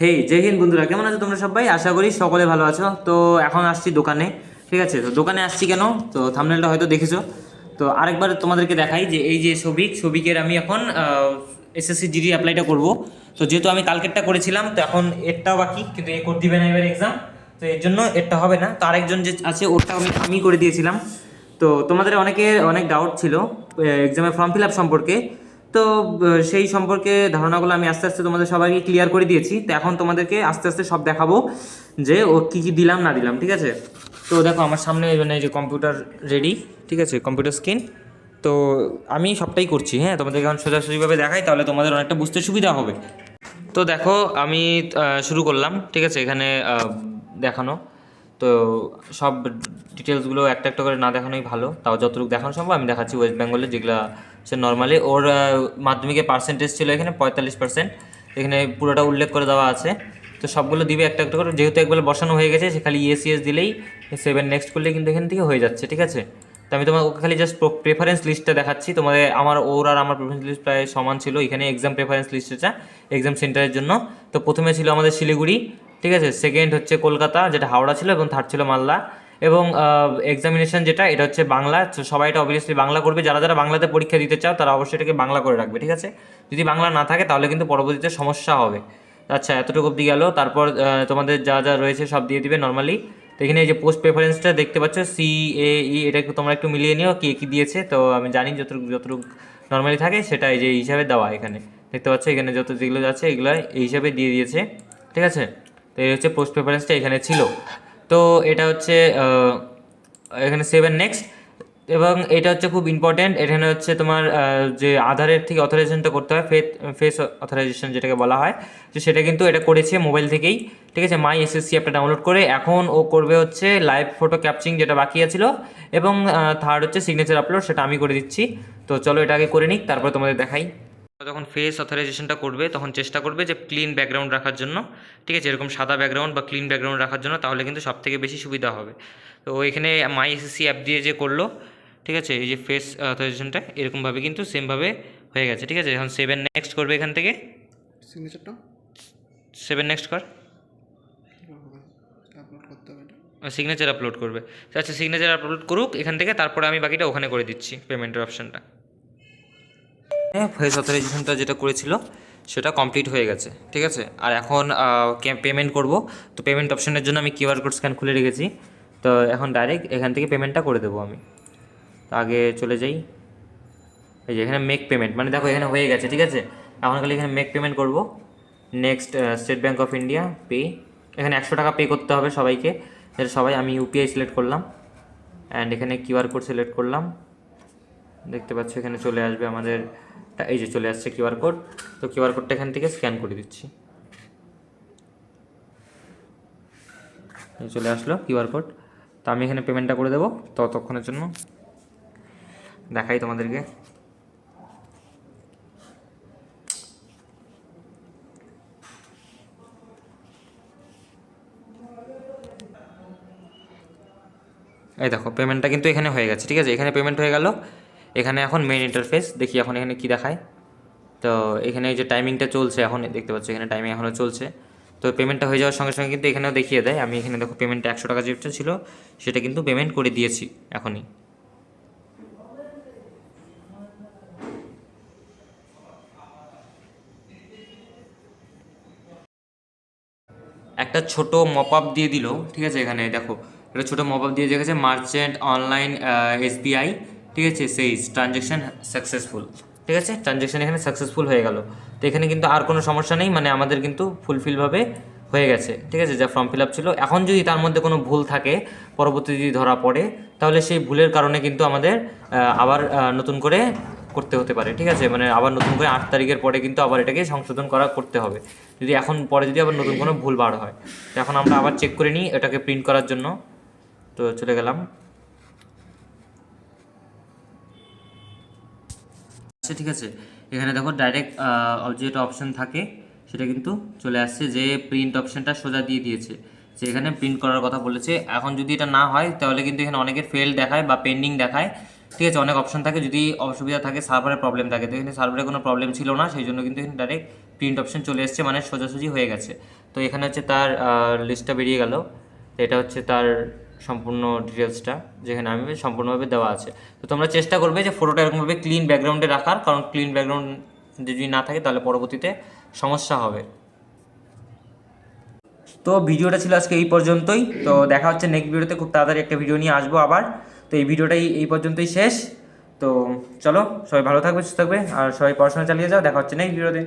হেই জয় হিন্দ বন্ধুরা, কেমন আছো তোমরা সবাই? আশা করি সকলে ভালো আছো। তো এখন আসছি দোকানে। ঠিক আছে, তো দোকানে আসছি কেন, তো থাম্বনেলটা হয়তো দেখেছো। তো আরেকবার তোমাদেরকে দেখাই যে এই যে সবিকের আমি এখন এসএসসি জিডি অ্যাপ্লাইটা করব। তো যেহেতু আমি কালকেরটা করেছিলাম, তো এখন এরটাও বাকি, কিন্তু এ করে দিবে না এবার এক্সাম। তো এর জন্য এরটা হবে না। তো আরেকজন যে আছে ওরটা আমি করে দিয়েছিলাম। তো তোমাদের অনেকের অনেক ডাউট ছিল এক্সামের ফর্ম ফিল আপ সম্পর্কে। তো সেই সম্পর্কে ধারণাগুলো আমি আস্তে আস্তে তোমাদের সবাইকে ক্লিয়ার করে দিয়েছি। তো এখন তোমাদেরকে আস্তে আস্তে সব দেখাবো যে ও কী কী দিলাম না দিলাম। ঠিক আছে, তো দেখো আমার সামনে মানে এই যে কম্পিউটার রেডি। ঠিক আছে, কম্পিউটার স্ক্রিন। তো আমি সবটাই করছি, হ্যাঁ, তোমাদেরকে এখন সোজাসুজিভাবে দেখাই, তাহলে তোমাদের অনেকটা বুঝতে সুবিধা হবে। তো দেখো আমি শুরু করলাম। ঠিক আছে, এখানে দেখানো তো সব ডিটেলসগুলো একটা একটা করে না দেখানোই ভালো, তাও যতটুকু দেখানো সম্ভব আমি দেখাচ্ছি। ওয়েস্ট বেঙ্গলের যেগুলো সে নর্মালি ওর মাধ্যমিকের পার্সেন্টেজ ছিল এখানে 45%। এখানে পুরোটা উল্লেখ করে দেওয়া আছে। তো সবগুলো দিবে একটা একটা করে, যেহেতু একবার বসানো হয়ে গেছে, সে খালি ইএস ইএস দিলেই 7 নেক্সট করলে কিন্তু এখান থেকে হয়ে যাচ্ছে। ঠিক আছে, তো আমি তোমার ওকে খালি জাস্ট প্রেফারেন্স লিস্টটা দেখাচ্ছি তোমাদের। ওর আর আমার প্রেফারেন্স লিস্ট প্রায় সমান ছিল। এখানে এক্সাম প্রেফারেন্স লিস্ট এটা এক্সাম সেন্টারের জন্য। তো প্রথমে ছিল আমাদের শিলিগুড়ি। ঠিক আছে, সেকেন্ড হচ্ছে কলকাতা, যেটা হাওড়া ছিল, এবং থার্ড ছিল মালদা। এবং এক্সামিনেশন যেটা, এটা হচ্ছে বাংলা। তো সবাই এটা অবভিয়াসলি বাংলা করবে। যারা যারা বাংলাতে পরীক্ষা দিতে চাও তারা অবশ্যই এটাকে বাংলা করে রাখবে। ঠিক আছে, যদি বাংলা না থাকে তাহলে কিন্তু পরবর্তীতে সমস্যা হবে। আচ্ছা, এতটুকু অবধি গেল। তারপর তোমাদের যা যা রয়েছে সব দিয়ে দিবে নর্মালি। তো এখানে এই যে পোস্ট প্রেফারেন্সটা দেখতে পাচ্ছ, CAE, এটা একটু তোমরা একটু মিলিয়ে নিও কে কী দিয়েছে। তো আমি জানি যতটুকু যতটুকু নর্মালি থাকে সেটা এই যে হিসাবে দেওয়া এখানে দেখতে পাচ্ছ। এখানে যত যেগুলো আছে এগুলো এই হিসাবে দিয়ে দিয়েছে। ঠিক আছে, তো এই হচ্ছে পোস্ট প্রেফারেন্সটা এখানে ছিল। তো এটা হচ্ছে এখানে 7 নেক্সট। এবং এটা হচ্ছে খুব ইম্পর্ট্যান্ট। এখানে হচ্ছে তোমার যে আধারের থেকে অথরাইজেশনটা করতে হয়, ফেস অথরাইজেশন যেটাকে বলা হয়, তো সেটা কিন্তু এটা করেছে মোবাইল থেকেই। ঠিক আছে, মাই এসএসসি অ্যাপটা ডাউনলোড করে এখন ও করবে হচ্ছে লাইভ ফটো ক্যাপচারিং, যেটা বাকি আছিল। এবং থার্ড হচ্ছে সিগনেচার আপলোড, সেটা আমি করে দিচ্ছি। তো চলো এটা আগে করে নিক, তারপর তোমাদের দেখাই। যখন ফেস অথরাইজেশনটা করবে তখন চেষ্টা করবে যে ক্লিন ব্যাকগ্রাউন্ড রাখার জন্য। ঠিক আছে, এরকম সাদা ব্যাকগ্রাউন্ড বা ক্লিন ব্যাকগ্রাউন্ড রাখার জন্য, তাহলে কিন্তু সব থেকে বেশি সুবিধা হবে। তো এখানে মাই এসএসসি অ্যাপ দিয়ে যে করলো, ঠিক আছে, এই যে ফেস অথরাইজেশনটা এরকমভাবে কিন্তু সেমভাবে হয়ে গেছে। ঠিক আছে, এখন 7 নেক্সট করবে এখান থেকে। সিগনেচারটা 7 নেক্সট কর। আপলোড করতে হবে এটা। সিগনেচার আপলোড করবে। আচ্ছা, সিগনেচার আপলোড করুক এখান থেকে, তারপরে আমি বাকিটা ওখানে করে দিচ্ছি পেমেন্টের অপশানটা। হ্যাঁ, ফেস অথরাইজেশনটা যেটা করেছিল সেটা কমপ্লিট হয়ে গেছে। ঠিক আছে, আর এখন পেমেন্ট করব। তো পেমেন্ট অপশানের জন্য আমি কিউআর কোড স্ক্যান খুলে রেখেছি। তো এখন ডাইরেক্ট এখান থেকে পেমেন্টটা করে দেবো আমি। তো আগে চলে যাই, এই যে এখানে মেক পেমেন্ট, মানে দেখো এখানে হয়ে গেছে। ঠিক আছে, এখন খালি এখানে মেক পেমেন্ট করব। Next, state bank of India pay. এখানে 100 টাকা পে করতে হবে সবাইকে। এটা সবাই, আমি ইউপিআই সিলেক্ট করলাম অ্যান্ড এখানে কিউআর কোড সিলেক্ট করলাম। দেখতে পাচ্ছ এখানে চলে আসবে আমাদের, এই যে চলে আসছে কিউআর কোড। তো কিউআর কোডটা এখান থেকে স্ক্যান করে দিচ্ছি। এই চলে আসলো কিউআর কোড। তো আমি এখানে পেমেন্টটা করে দেবো ততক্ষণের জন্য। দেখাই তোমাদেরকে। এই দেখো পেমেন্টটা কিন্তু এখানে হয়ে গেছে। ঠিক আছে, এখানে পেমেন্ট হয়ে গেল। এখানে এখন মেইন ইন্টারফেস দেখি এখন এখানে কি দেখায়। তো এখানে এই যে টাইমিংটা চলছে এখন, দেখতে পাচ্ছ এখানে টাইমিং এখনও চলছে। তো পেমেন্টটা হয়ে যাওয়ার সঙ্গে সঙ্গে কিন্তু এখানেও দেখিয়ে দেয়। আমি এখানে দেখো পেমেন্টটা 100 টাকা যেটা ছিল সেটা কিন্তু পেমেন্ট করে দিয়েছি এখনই। একটা ছোট মপ আপ দিয়ে দিল। ঠিক আছে, এখানে দেখো একটা ছোটো মপ আপ দিয়ে রেখেছে, মার্চেন্ট অনলাইন SBI। ঠিক আছে, সেই ট্রানজ্যাকশান সাকসেসফুল। ঠিক আছে, ট্রানজ্যাকশান এখানে সাকসেসফুল হয়ে গেল। তো এখানে কিন্তু আর কোনো সমস্যা নেই, মানে আমাদের কিন্তু ফুলফিলভাবে হয়ে গেছে। ঠিক আছে, যা ফর্ম ফিল আপ ছিল। এখন যদি তার মধ্যে কোনো ভুল থাকে, পরবর্তী যদি ধরা পড়ে, তাহলে সেই ভুলের কারণে কিন্তু আমাদের আবার নতুন করে করতে হতে পারে। ঠিক আছে, মানে আবার নতুন করে 8 তারিখের পরে কিন্তু আবার এটাকে সংশোধন করতে হবে, যদি এখন পরে যদি আবার নতুন কোনো ভুল বার হয়। তো এখন আমরা আবার চেক করে নিই এটাকে প্রিন্ট করার জন্য। তো চলে গেলাম। আচ্ছা, ঠিক আছে, এখানে দেখো ডাইরেক্ট যেটা অপশান থাকে সেটা কিন্তু চলে আসছে, যে প্রিন্ট অপশানটা সোজা দিয়ে দিয়েছে, যে এখানে প্রিন্ট করার কথা বলেছে। এখন যদি এটা না হয় তাহলে কিন্তু এখানে অনেকের ফেল দেখায় বা পেন্ডিং দেখায়। ঠিক আছে, অনেক অপশান থাকে, যদি অসুবিধা থাকে সার্ভারের প্রবলেম থাকে। তো এখানে সার্ভারে কোনো প্রবলেম ছিল না, সেই জন্য কিন্তু এখানে ডাইরেক্ট প্রিন্ট অপশন চলে এসেছে, মানে সোজাসুজি হয়ে গেছে। তো এখানে হচ্ছে তার লিস্টটা বেরিয়ে গেল। তো এটা হচ্ছে তার সম্পূর্ণ ডিটেলসটা, যেখানে আমি সম্পূর্ণভাবে দেওয়া আছে। তো তোমরা চেষ্টা করবে যে ফটোটা এরকমভাবে ক্লিন ব্যাকগ্রাউন্ডে রাখার, কারণ ক্লিন ব্যাকগ্রাউন্ড যদি না থাকে তাহলে পরবর্তীতে সমস্যা হবে। তো ভিডিওটা ছিল আজকে এই পর্যন্তই। তো দেখা হচ্ছে নেক্সট ভিডিওতে, খুব তাড়াতাড়ি একটা ভিডিও নিয়ে আসবো আবার। তো এই ভিডিওটাই এই পর্যন্তই শেষ। তো চলো, সবাই ভালো থাকবে, সুস্থ থাকবে, আর সবাই পড়াশোনা চালিয়ে যাও। দেখা হচ্ছে নেক্সট ভিডিওতে।